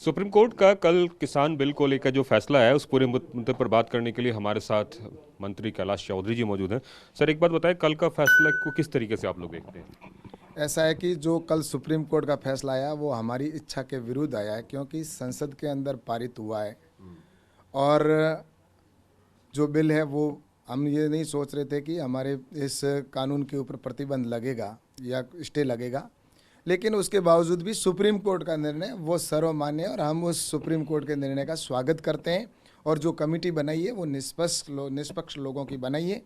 Supreme court का कल किसान बिल को लेकर जो फैसला है उस पूरे मुद्दे पर बात करने के लिए हमारे साथ मंत्री कैलाश चौधरी जी मौजूद हैं। सर, एक बात बताएं, कल का फैसला को किस तरीके से आप लोग देखते हैं? ऐसा है कि जो कल सुप्रीम कोर्ट का फैसला आया वो हमारी इच्छा के विरुद्ध आया है, क्योंकि संसद के अंदर पारित हुआ है। और जो बिल है वो हम ये नहीं सोच रहे थे कि हमारे इस कानून के ऊपर प्रतिबंध लगेगा या स्टे लगेगा, लेकिन उसके बावजूद भी सुप्रीम कोर्ट का निर्णय वो सर्वमान्य है और हम उस सुप्रीम कोर्ट के निर्णय का स्वागत करते हैं। और जो कमेटी बनाई है वो निष्पक्ष लोगों की बनाई है,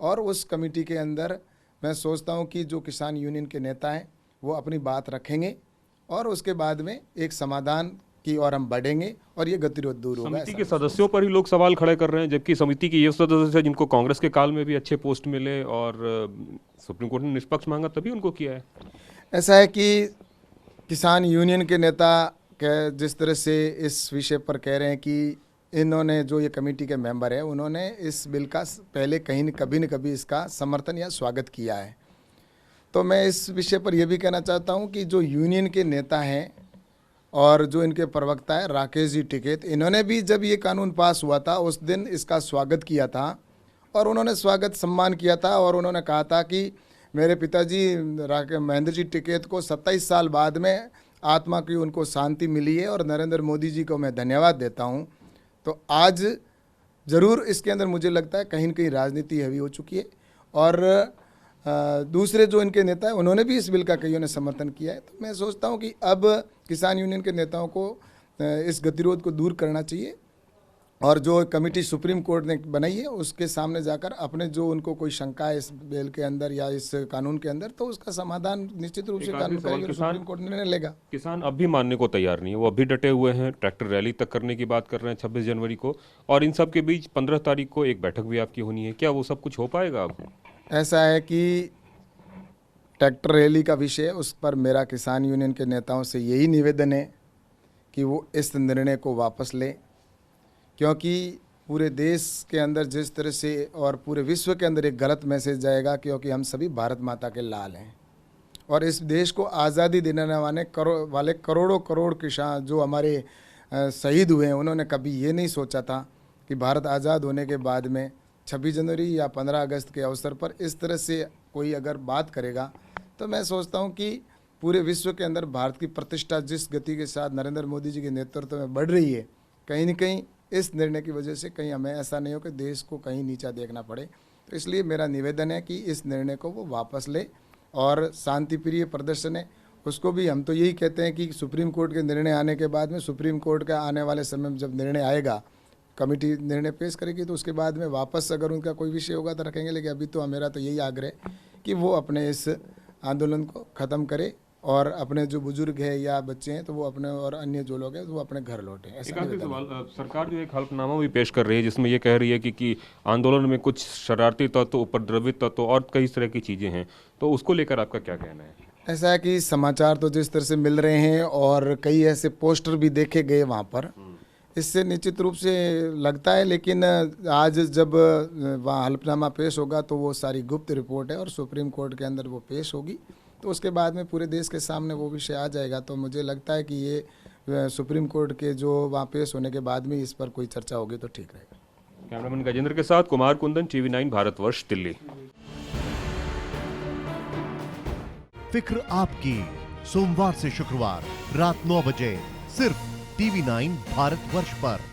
और उस कमेटी के अंदर मैं सोचता हूं कि जो किसान यूनियन के नेता हैं वो अपनी बात रखेंगे और उसके बाद में एक समाधान की ओर हम बढ़ेंगे और ये गतिरोध दूर होगा। समिति के सदस्यों पर ही लोग सवाल खड़े कर रहे हैं, जबकि समिति के ये सदस्य हैं जिनको कांग्रेस के काल में भी अच्छे पोस्ट मिले और सुप्रीम कोर्ट ने निष्पक्ष मांगा तभी उनको किया है। ऐसा है कि किसान यूनियन के नेता जिस तरह से इस विषय पर कह रहे हैं कि इन्होंने जो ये कमेटी के मेंबर है उन्होंने इस बिल का पहले कहीं न कभी इसका समर्थन या स्वागत किया है। तो मैं इस विषय पर यह भी कहना चाहता हूं कि जो यूनियन के नेता हैं और जो इनके प्रवक्ता है राकेश जी टिकैत, इन्होंने भी जब ये कानून पास हुआ था उस दिन इसका स्वागत किया था और उन्होंने स्वागत सम्मान किया था और उन्होंने कहा था कि मेरे पिताजी महेंद्र जी टिकैत को 27 साल बाद में आत्मा की उनको शांति मिली है और नरेंद्र मोदी जी को मैं धन्यवाद देता हूं। तो आज ज़रूर इसके अंदर मुझे लगता है कहीं न कहीं राजनीति हैवी हो चुकी है और दूसरे जो इनके नेता हैं उन्होंने भी इस बिल का कईयों ने समर्थन किया है। तो मैं सोचता हूं कि अब किसान यूनियन के नेताओं को इस गतिरोध को दूर करना चाहिए और जो कमेटी सुप्रीम कोर्ट ने बनाई है उसके सामने जाकर अपने जो उनको कोई शंका है इस बिल के अंदर या इस कानून के अंदर, तो उसका समाधान निश्चित रूप से कानून सुप्रीम कोर्ट निर्णय लेगा। किसान अब भी मानने को तैयार नहीं है, वो अभी डटे हुए हैं, ट्रैक्टर रैली तक करने की बात कर रहे हैं 26 जनवरी को, और इन सब के बीच 15 तारीख को एक बैठक भी आपकी होनी है। क्या वो सब कुछ हो पाएगा अब? ऐसा है कि ट्रैक्टर रैली का विषय, उस पर मेरा किसान यूनियन के नेताओं से यही निवेदन है कि वो इस निर्णय को वापस लें, क्योंकि पूरे देश के अंदर जिस तरह से और पूरे विश्व के अंदर एक गलत मैसेज जाएगा, क्योंकि हम सभी भारत माता के लाल हैं और इस देश को आज़ादी दिलाने वाले करोड़ों करोड़ किसान जो हमारे शहीद हुए हैं, उन्होंने कभी ये नहीं सोचा था कि भारत आज़ाद होने के बाद में 26 जनवरी या 15 अगस्त के अवसर पर इस तरह से कोई अगर बात करेगा, तो मैं सोचता हूँ कि पूरे विश्व के अंदर भारत की प्रतिष्ठा जिस गति के साथ नरेंद्र मोदी जी के नेतृत्व में बढ़ रही है, कहीं न कहीं इस निर्णय की वजह से कहीं हमें ऐसा नहीं हो कि देश को कहीं नीचा देखना पड़े। तो इसलिए मेरा निवेदन है कि इस निर्णय को वो वापस ले और शांतिप्रिय प्रदर्शन है उसको भी हम तो यही कहते हैं कि सुप्रीम कोर्ट के निर्णय आने के बाद में, सुप्रीम कोर्ट का आने वाले समय में जब निर्णय आएगा, कमेटी निर्णय पेश करेगी, तो उसके बाद में वापस अगर उनका कोई विषय होगा तो रखेंगे। लेकिन अभी तो मेरा तो यही आग्रह है कि वो अपने इस आंदोलन को ख़त्म करे और अपने जो बुजुर्ग है या बच्चे हैं तो वो अपने, और अन्य जो लोग हैं तो वो अपने घर लौटें। एक आखिरी सवाल, सरकार जो एक हल्फनामा भी पेश कर रही है जिसमें ये कह रही है कि आंदोलन में कुछ शरारती तत्व, उपद्रवित तत्व और कई तरह की चीज़ें हैं, तो उसको लेकर आपका क्या कहना है? ऐसा है कि समाचार तो जिस तरह से मिल रहे हैं और कई ऐसे पोस्टर भी देखे गए वहाँ पर, इससे निश्चित रूप से लगता है, लेकिन आज जब वहाँ हल्फनामा पेश होगा तो वो सारी गुप्त रिपोर्ट है और सुप्रीम कोर्ट के अंदर वो पेश होगी, तो उसके बाद में पूरे देश के सामने वो विषय आ जाएगा। तो मुझे लगता है कि ये सुप्रीम कोर्ट के जो वहाँ पेश होने के बाद में इस पर कोई चर्चा होगी तो ठीक रहेगा। कैमरामैन गजेंद्र के साथ कुमार कुंदन, TV9 भारतवर्ष, दिल्ली। फिक्र आपकी, सोमवार से शुक्रवार रात 9 बजे सिर्फ TV9 भारतवर्ष पर।